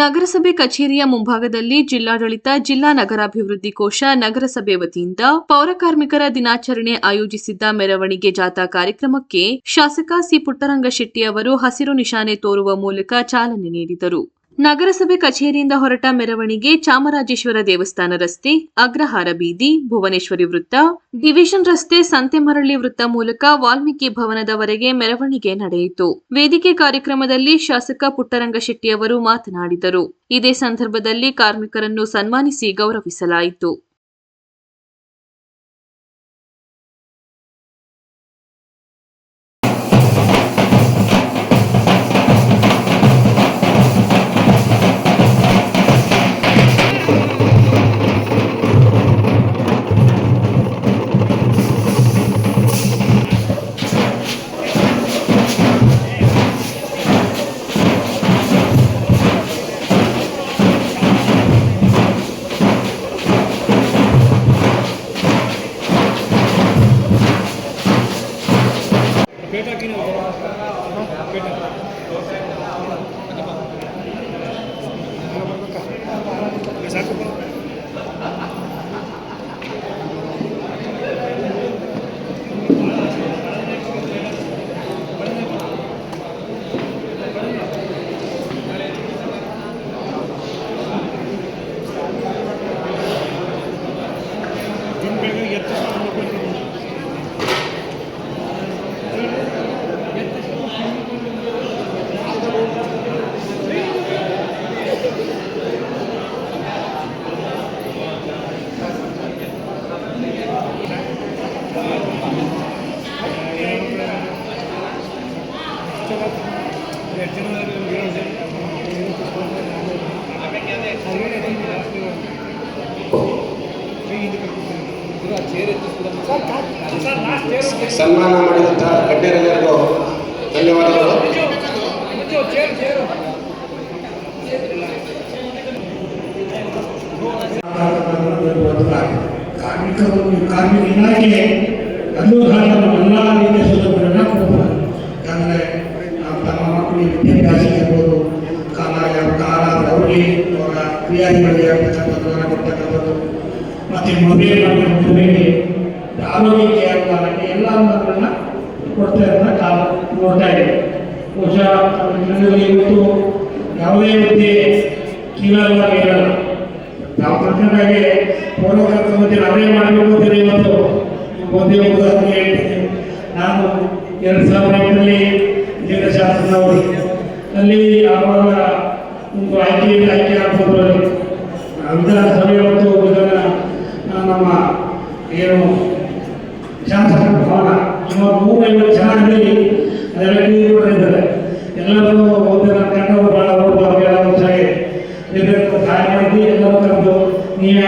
ನಗರಸಭೆ ಕಚೇರಿಯ ಮುಂಭಾಗದಲ್ಲಿ ಜಿಲ್ಲಾಡಳಿತ, ಜಿಲ್ಲಾ ನಗರಾಭಿವೃದ್ಧಿ ಕೋಶ, ನಗರಸಭೆ ವತಿಯಿಂದ ಪೌರಕಾರ್ಮಿಕರ ದಿನಾಚರಣೆ ಆಯೋಜಿಸಿದ್ದ ಮೆರವಣಿಗೆ ಜಾಥಾ ಕಾರ್ಯಕ್ರಮಕ್ಕೆ ಶಾಸಕ ಸಿ. ಪುಟ್ಟರಂಗಶೆಟ್ಟಿ ಅವರು ಹಸಿರು ನಿಶಾನೆ ತೋರುವ ಮೂಲಕ ಚಾಲನೆ ನೀಡಿದರು. ನಗರಸಭೆ ಕಚೇರಿಯಿಂದ ಹೊರಟ ಮೆರವಣಿಗೆ ಚಾಮರಾಜೇಶ್ವರ ದೇವಸ್ಥಾನ ರಸ್ತೆ, ಅಗ್ರಹಾರ ಬೀದಿ, ಭುವನೇಶ್ವರಿ ವೃತ್ತ, ಡಿವಿಷನ್ ರಸ್ತೆ, ಸಂತೆಮರಳಿ ವೃತ್ತ ಮೂಲಕ ವಾಲ್ಮೀಕಿ ಭವನದವರೆಗೆ ಮೆರವಣಿಗೆ ನಡೆಯಿತು. ವೇದಿಕೆ ಕಾರ್ಯಕ್ರಮದಲ್ಲಿ ಶಾಸಕ ಪುಟ್ಟರಂಗಶೆಟ್ಟಿ ಅವರು ಮಾತನಾಡಿದರು. ಇದೇ ಸಂದರ್ಭದಲ್ಲಿ ಕಾರ್ಮಿಕರನ್ನು ಸನ್ಮಾನಿಸಿ ಗೌರವಿಸಲಾಯಿತು. ಸನ್ಮಾನ ಮಾಡಿದಂಥ ಗಣ್ಯರೆಲ್ಲರಿಗೂ ಧನ್ಯವಾದಗಳು. ಕಾರ್ಮಿಕ ಇಲಾಖೆ ಎಲ್ಲ ರೀತಿಯ ಸೌಲಭ್ಯಗಳನ್ನ ಕೊಡ್ತಾರೆ. ಯಾಕಂದರೆ ತಮ್ಮ ಮಕ್ಕಳಿಗೆ ವಿದ್ಯಾಭ್ಯಾಸ ಇರ್ಬೋದು, ಕಾಲ ಅವರಿಗೆ ಅವರ ಕ್ರಿಯಾದಿಗಳಿಗೆ ಆಗ್ತಕ್ಕಂಥದ್ದನ್ನು ಕೊಡ್ತಕ್ಕಂಥದ್ದು, ಮತ್ತು ಮದುವೆಗೆ ಆರೋಗ್ಯಕ್ಕೆ ಆಗಲಾರಕ್ಕೆ ಎಲ್ಲ ಅನ್ನೋದನ್ನು ಕೊಡ್ತಾ ಇರೋದನ್ನ ಕಾಲ ನೋಡ್ತಾ ಇದ್ದೀವಿ. ಬಹುಶಃ ಜನರಿಗೆ ಇವತ್ತು ಯಾವುದೇ ಹುದ್ದೆ ಕೀಳಲ್ಲ ಇರಲ್ಲ. ನಾವು ಪ್ರಕರಣವಾಗಿ ಪೌರಕಾರ್ಮಿಕ ಅವರೇ ಮಾಡಬೇಕು ಅಂತೇಳಿ ಇವತ್ತು ಒಂದೇ ಉದಾಹರಣೆ ಹೇಳ್ತೀನಿ. ನಾನು 2008ರಲ್ಲಿ ಜಿಲ್ಲಾ ಶಾಸಕರವರು ಅಲ್ಲಿ ಆವಾಗ ಒಂದು ಆಯ್ಕೆ ಆಗ್ಬೋದು. ಅಂತಹ ಸಭೆ ಹೊತ್ತು ನಮ್ಮ ಏನು ಶಾಸಕರ ಭವನ ಸುಮಾರು 150 ಜನ ಅದೆಲ್ಲ ಇದ್ದಾರೆ. ಎಲ್ಲರೂ ಓದಿನ ಕಂಡು ಭಾಳ ಓದುವ ಸಹಾಯ ಮಾಡಿದ್ವಿ. ಎಲ್ಲರೂ ಕರೆದು ನೀವು